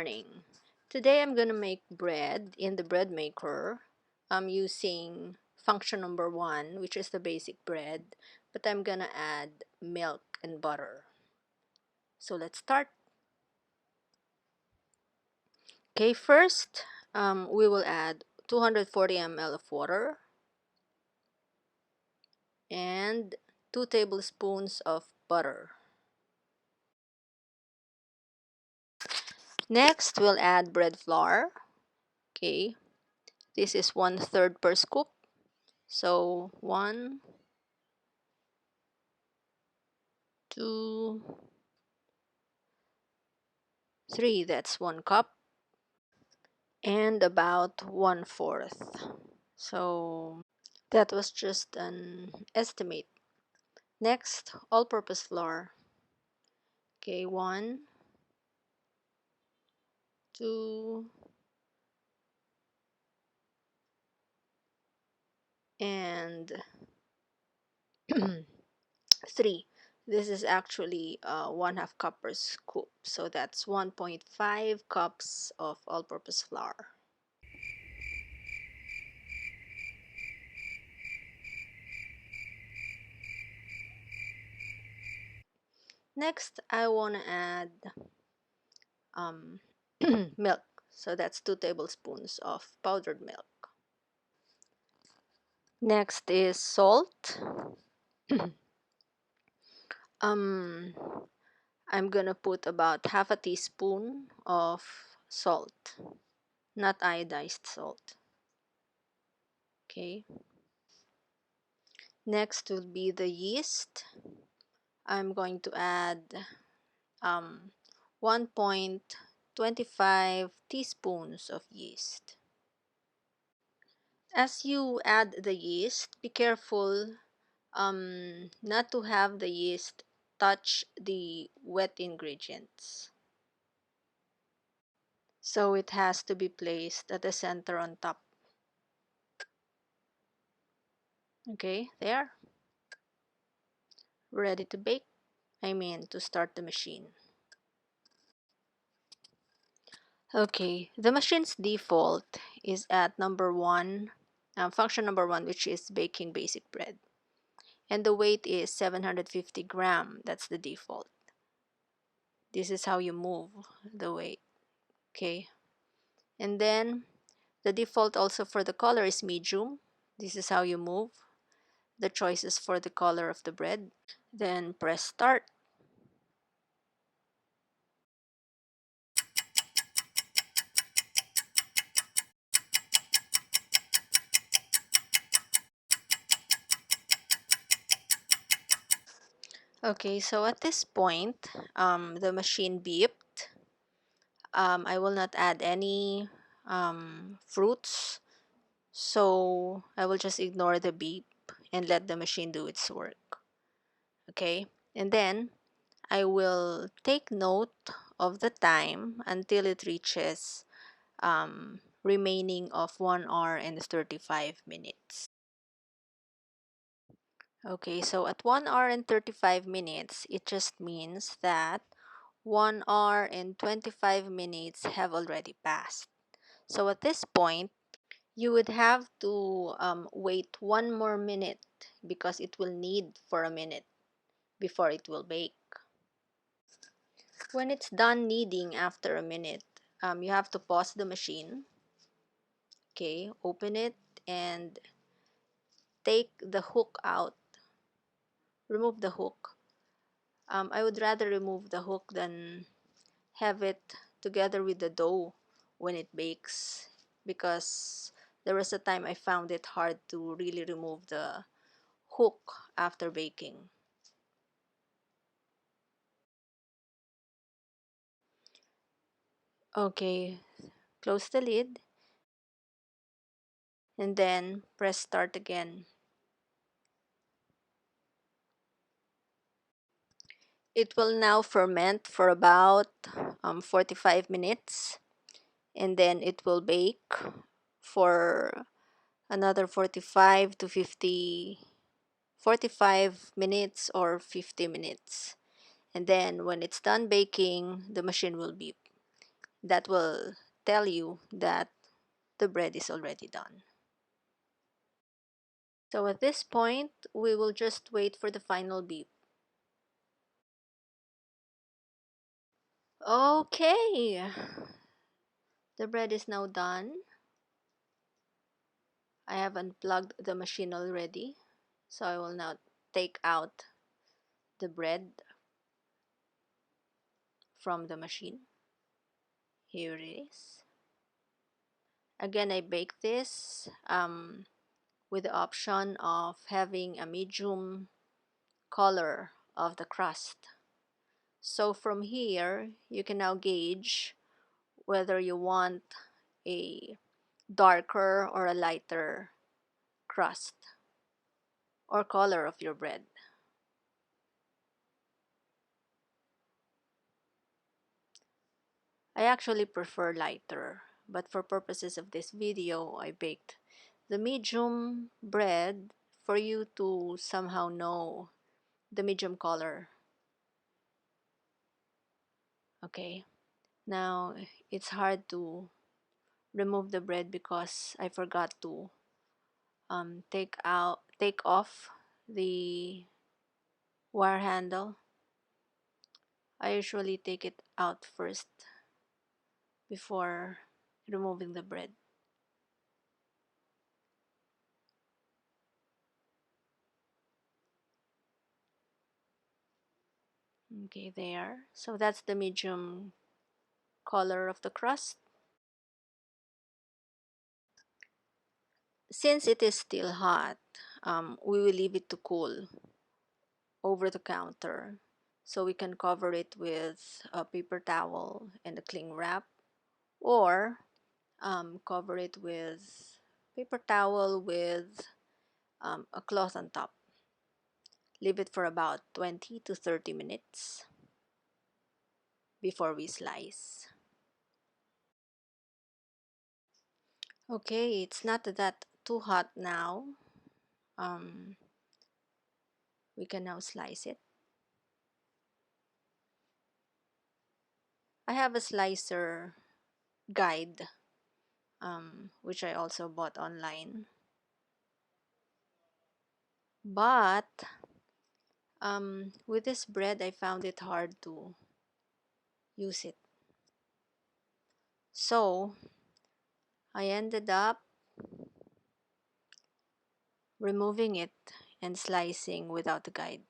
morning. Today I'm gonna make bread in the bread maker. I'm using function number 1, which is the basic bread, but I'm gonna add milk and butter. So let's start. Okay, first we will add 240 ml of water and 2 tablespoons of butter. Next we'll add bread flour. Okay, this is 1/3 per scoop. So 1, 2, 3, that's 1 cup, and about 1/4. So that was just an estimate. Next, all-purpose flour. Okay, 1, 2, and 3. This is actually 1/2 cup per scoop, so that's 1.5 cups of all-purpose flour. Next, I want to add milk, so that's 2 tablespoons of powdered milk. Next is salt. I'm gonna put about 1/2 teaspoon of salt, not iodized salt. Okay. Next will be the yeast. I'm going to add 1.25 teaspoons of yeast. As you add the yeast, be careful not to have the yeast touch the wet ingredients. So it has to be placed at the center on top. Okay, there. Ready to bake. To start the machine. Okay, the machine's default is at number 1, function number 1, which is baking basic bread. And the weight is 750 gram. That's the default. This is how you move the weight. Okay. And then the default also for the color is medium. This is how you move the choices for the color of the bread. Then press start. Okay, so at this point, the machine beeped. I will not add any fruits, so I will just ignore the beep and let the machine do its work. Okay, and then I will take note of the time until it reaches remaining of 1 hour and 35 minutes. Okay, so at 1 hour and 35 minutes, it just means that 1 hour and 25 minutes have already passed. So at this point, you would have to wait 1 more minute because it will need for a minute before it will bake. When it's done kneading after a minute, you have to pause the machine. Okay, open it and take the hook out. Remove the hook. I would rather remove the hook than have it together with the dough when it bakes, because there was a time I found it hard to really remove the hook after baking. Okay, close the lid and then press start again. It will now ferment for about 45 minutes, and then it will bake for another 45 to 45 minutes or 50 minutes. And then when it's done baking, the machine will beep. that will tell you that the bread is already done. So at this point, we will just wait for the final beep. Okay, the bread is now done. I have unplugged the machine already, so I will now take out the bread from the machine. Here it is. Again, I bake this with the option of having a medium color of the crust. So from here, you can now gauge whether you want a darker or a lighter crust or color of your bread. I actually prefer lighter, but for purposes of this video, I baked the medium bread for you to somehow know the medium color. Okay, now it's hard to remove the bread because I forgot to take off the wire handle. I usually take it out first before removing the bread. Okay, there. So that's the medium color of the crust. Since it is still hot, we will leave it to cool over the counter. So we can cover it with a paper towel and a cling wrap, or cover it with paper towel with a cloth on top. Leave it for about 20 to 30 minutes before we slice. Okay, it's not that too hot now. We can now slice it. I have a slicer guide, which I also bought online. But with this bread, I found it hard to use it. So I ended up removing it and slicing without the guide.